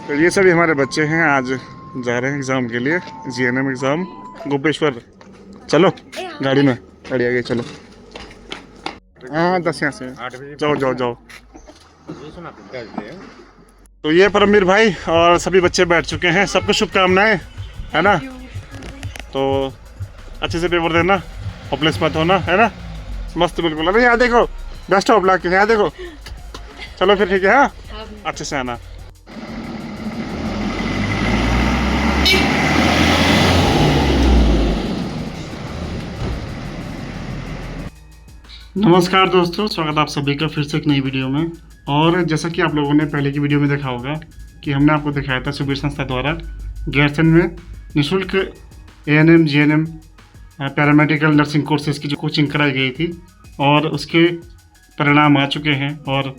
तो ये सभी हमारे बच्चे हैं, आज जा रहे हैं एग्ज़ाम के लिए, जीएनएम एग्ज़ाम गोपेश्वर। चलो गाड़ी में, गाड़ी आ गई, चलो। हाँ 10 यहाँ से, जाओ जाओ जाओ। तो ये परमवीर भाई और सभी बच्चे बैठ चुके हैं, सबको शुभकामनाएं, है ना। तो अच्छे से पेपर देना, होपलेस मत होना, है ना। मस्त बिल्कुल। अरे यहाँ देखो, बेस्ट ऑफ लक, यहाँ देखो। चलो फिर ठीक है, हाँ अच्छे से आना। नमस्कार दोस्तों, स्वागत है आप सभी का फिर से एक नई वीडियो में। और जैसा कि आप लोगों ने पहले की वीडियो में देखा होगा कि हमने आपको दिखाया था सुबीर संस्था द्वारा गैरसैंण में निःशुल्क ANM GNM paramedical nursing courses की जो कोचिंग कराई गई थी, और उसके परिणाम आ चुके हैं और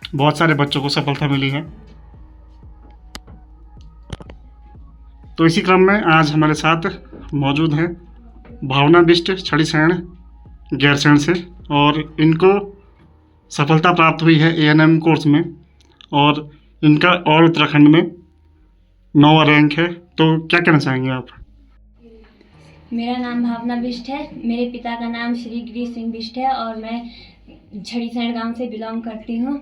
बहुत सारे बच्चों को सफलता मिली है। तो इसी क्रम में आज हमारे साथ मौजूद हैं भावना बिष्ट छड़ीसैण गैरसैंण से, और इनको सफलता प्राप्त हुई है एएनएम कोर्स में, और इनका ऑल उत्तराखंड में 9वां रैंक है। तो क्या कहना चाहेंगे आप? मेरा नाम भावना बिष्ट है। मेरे पिता का नाम श्री गिरीश सिंह बिष्ट है और मैं छड़ीसैण गांव से बिलोंग करती हूं।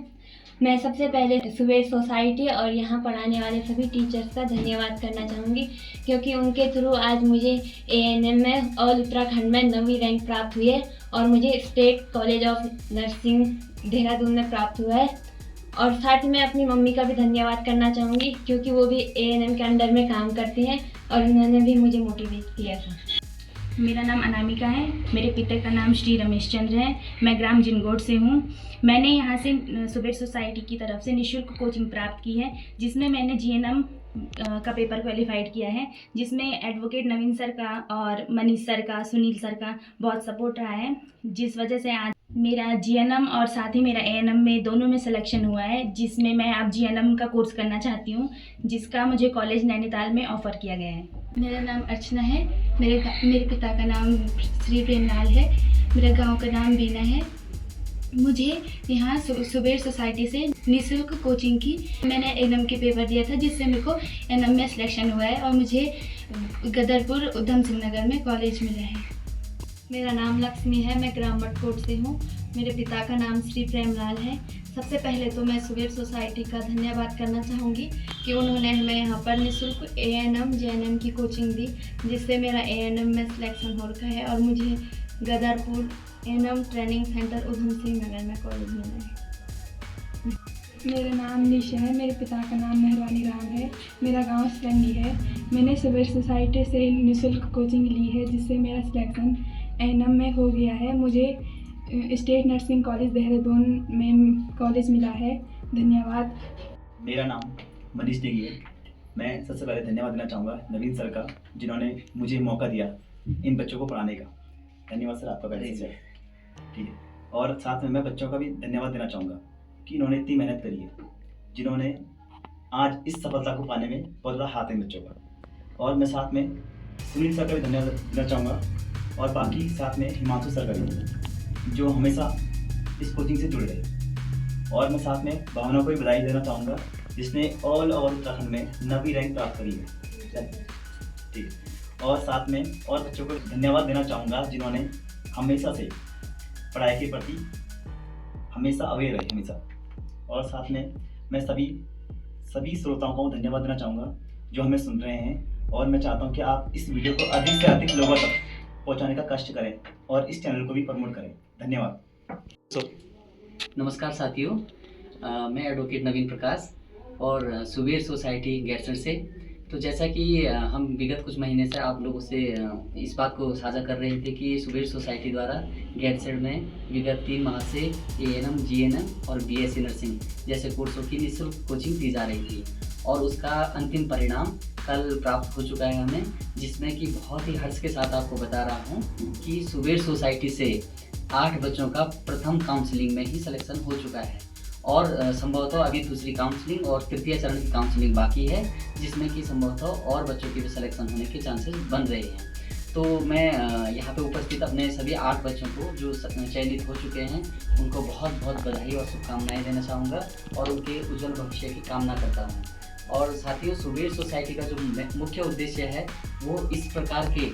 मैं सबसे पहले सुबेर सोसाइटी और यहाँ पढ़ाने वाले सभी टीचर्स का धन्यवाद करना चाहूँगी, क्योंकि उनके थ्रू आज मुझे एएनएम में ऑल उत्तराखंड में 9वीं रैंक प्राप्त हुई है और मुझे state college of nursing Dehradun में प्राप्त हुआ है। और साथ ही मैं अपनी मम्मी का भी धन्यवाद करना चाहूँगी, क्योंकि वो भी एएनएम के अंडर में काम करती हैं और उन्होंने भी मुझे मोटिवेट किया था। मेरा नाम अनामिका है। मेरे पिता का नाम श्री रमेश चंद्र है। मैं ग्राम जिनगोड से हूँ। मैंने यहाँ से सुबेर सोसाइटी की तरफ से निःशुल्क कोचिंग प्राप्त की है, जिसमें मैंने जीएनएम का पेपर क्वालिफाइड किया है, जिसमें एडवोकेट नवीन सर का और मनीष सर का, सुनील सर का बहुत सपोर्ट रहा है, जिस वजह से आज मेरा जीएनएम और साथ ही मेरा एएनएम में दोनों में सिलेक्शन हुआ है, जिसमें मैं अब जीएनएम का कोर्स करना चाहती हूँ, जिसका मुझे कॉलेज नैनीताल में ऑफ़र किया गया है। मेरा नाम अर्चना है। मेरे पिता का नाम श्री प्रेमलाल है। मेरे गांव का नाम बीना है। मुझे यहाँ सुबेर सोसाइटी से निःशुल्क कोचिंग की। मैंने एएनएम के पेपर दिया था, जिससे मेरे को एएनएम में सिलेक्शन हुआ है और मुझे गदरपुर उधम सिंह नगर में कॉलेज मिला है। मेरा नाम लक्ष्मी है। मैं ग्राम मटकोट से हूँ। मेरे पिता का नाम श्री प्रेमलाल है। सबसे पहले तो मैं सुबेर सोसाइटी का धन्यवाद करना चाहूँगी कि उन्होंने हमें यहाँ पर निःशुल्क एएनएम जीएनएम की कोचिंग दी, जिससे मेरा एएनएम में सिलेक्शन हो रखा है और मुझे Gadarpur ANM training centre Udham Singh Nagar में कॉलेज मिला है। मेरा नाम निशा है। मेरे पिता का नाम मेहरबानी राम है। मेरा गांव सरंगी है। मैंने सुबेर सोसाइटी से निःशुल्क कोचिंग ली है, जिससे मेरा सिलेक्शन एएनएम में हो गया है। मुझे स्टेट नर्सिंग कॉलेज देहरादून में कॉलेज मिला है। धन्यवाद। मेरा नाम मनीष देगी है। मैं सबसे पहले धन्यवाद देना चाहूँगा नवीन सर का, जिन्होंने मुझे मौका दिया इन बच्चों को पढ़ाने का। धन्यवाद सर आपका पहले से। ठीक है। और साथ में मैं बच्चों का भी धन्यवाद देना चाहूँगा कि इन्होंने इतनी मेहनत करी है, जिन्होंने आज इस सफलता को पाने में बहुत बड़ा हाथ है बच्चों का। और मैं साथ में सुनील सर का भी धन्यवाद देना चाहूँगा, और बाकी साथ में हिमांशु सर का भी, जो हमेशा इस कोचिंग से जुड़े रहे। और मैं साथ में भावना को भी बधाई देना चाहूँगा, जिसने ऑल ओवर उत्तराखंड में 9वीं रैंक प्राप्त करी है। ठीक है। और साथ में और बच्चों को धन्यवाद देना चाहूँगा, जिन्होंने हमेशा से पढ़ाई के प्रति हमेशा अवेयर रहे हमेशा। और साथ में मैं सभी श्रोताओं को धन्यवाद देना चाहूँगा जो हमें सुन रहे हैं। और मैं चाहता हूँ कि आप इस वीडियो को अधिक से अधिक लोगों तक पहुंचाने का कष्ट करें और इस चैनल को भी प्रमोट करें। धन्यवाद। नमस्कार साथियों, मैं एडवोकेट नवीन प्रकाश और सुबेर सोसाइटी गैरसैंण से। तो जैसा कि हम विगत कुछ महीने से आप लोगों से इस बात को साझा कर रहे थे कि सुबेर सोसाइटी द्वारा गैरसैंण में विगत 3 माह से एएनएम जीएनएम और बीएससी नर्सिंग जैसे कोर्सों की निःशुल्क कोचिंग दी जा रही थी, और उसका अंतिम परिणाम कल प्राप्त हो चुका है हमें, जिसमें कि बहुत ही हर्ष के साथ आपको बता रहा हूँ कि सुबेर सोसाइटी से 8 बच्चों का प्रथम काउंसलिंग में ही सिलेक्शन हो चुका है, और संभवतः अभी दूसरी काउंसलिंग और तृतीय चरण की काउंसलिंग बाकी है, जिसमें कि संभवतः और बच्चों के भी सिलेक्शन होने के चांसेस बन रहे हैं। तो मैं यहाँ पे उपस्थित अपने सभी 8 बच्चों को जो चयनित हो चुके हैं उनको बहुत बहुत बधाई और शुभकामनाएं देना चाहूँगा, और उनके उज्जवल भविष्य की कामना करता हूँ। और साथियों, सुबेर सोसाइटी का जो मुख्य उद्देश्य है वो इस प्रकार के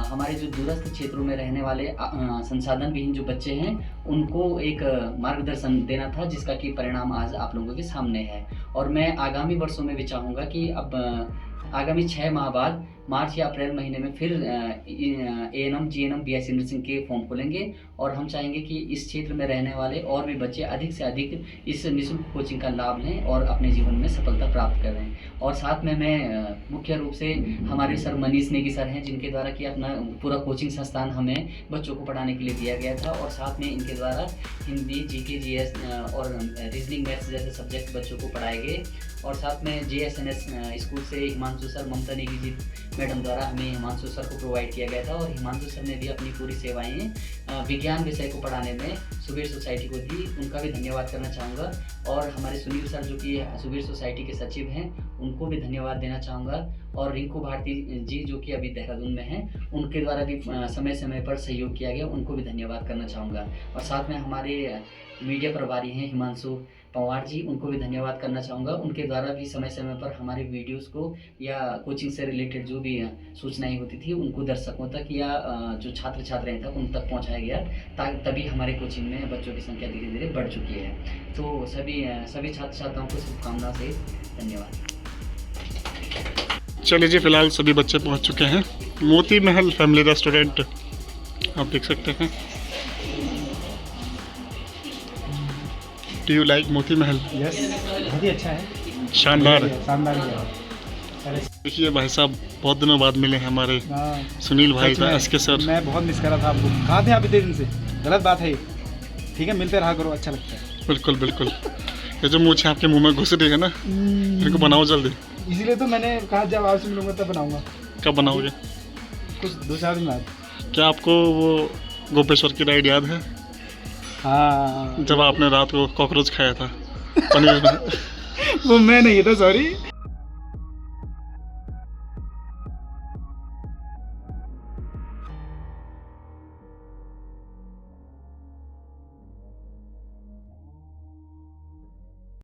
हमारे जो दूरस्थ क्षेत्रों में रहने वाले संसाधन विहीन जो बच्चे हैं उनको एक मार्गदर्शन देना था, जिसका कि परिणाम आज आप लोगों के सामने है। और मैं आगामी वर्षों में भी चाहूँगा कि अब आगामी 6 माह बाद मार्च या अप्रैल महीने में फिर ANM GNM BSc नर्सिंग के फॉर्म खोलेंगे और हम चाहेंगे कि इस क्षेत्र में रहने वाले और भी बच्चे अधिक से अधिक इस निःशुल्क कोचिंग का लाभ लें और अपने जीवन में सफलता प्राप्त करें। और साथ में मैं मुख्य रूप से हमारे सर मनीष नेगी सर हैं, जिनके द्वारा कि अपना पूरा कोचिंग संस्थान हमें बच्चों को पढ़ाने के लिए दिया गया था और साथ में इनके द्वारा हिंदी, GK GS और रीजनिंग मैथ्स जैसे सब्जेक्ट बच्चों को पढ़ाए गए। और साथ में JSNS स्कूल से हिमांशु सर, ममता नेगी जी मैडम द्वारा हमें हिमांशु सर को प्रोवाइड किया गया था और हिमांशु सर ने भी अपनी पूरी सेवाएं विज्ञान विषय को पढ़ाने में सुबेर सोसाइटी को दी। उनका भी धन्यवाद करना चाहूँगा। और हमारे सुनील सर जो कि सुबेर सोसाइटी के सचिव हैं, उनको भी धन्यवाद देना चाहूँगा। और रिंकू भारती जी जो कि अभी देहरादून में हैं, उनके द्वारा भी समय समय पर सहयोग किया गया, उनको भी धन्यवाद करना चाहूँगा। और साथ में हमारे मीडिया प्रभारी हैं हिमांशु पंवार जी, उनको भी धन्यवाद करना चाहूँगा। उनके द्वारा भी समय समय पर हमारे वीडियोस को या कोचिंग से रिलेटेड जो भी सूचनाएं होती थी उनको दर्शकों तक या जो छात्र छात्राएं तक उन तक पहुँचाया गया, तभी हमारे कोचिंग में बच्चों की संख्या धीरे धीरे बढ़ चुकी है। तो सभी छात्र छात्राओं को शुभकामना से धन्यवाद। चलिए जी, फिलहाल सभी बच्चे पहुंच चुके हैं। मोती महल फैमिली रेस्टोरेंट आप देख सकते हैं। Do you like Moti Mahal? Yes, बहुत ही अच्छा है, शानदार है। शानदार है। देखिए भाई साहब बहुत दिनों बाद मिले हैं हमारे सुनील भाई था, SK सर। मैं बहुत मिस कर रहा था आपको। कहाँ थे आप इतने दिन से? गलत बात है, ठीक है, मिलते रहा करो, अच्छा लगता है। बिल्कुल बिल्कुल। ये जो मूंछ आपके मुंह में घुस रही है ना, इनको बनाओ जल्दी। इसीलिए तो मैंने कहा जब आपसे मिलूंगा तब बनाऊंगा। कब बनाओगे? कुछ 2-4 दिन बाद। क्या आपको वो गोपेश्वर की राइड याद है? हाँ, जब आपने रात को कॉकरोच खाया था पनीर में। वो मैं नहीं था, सॉरी।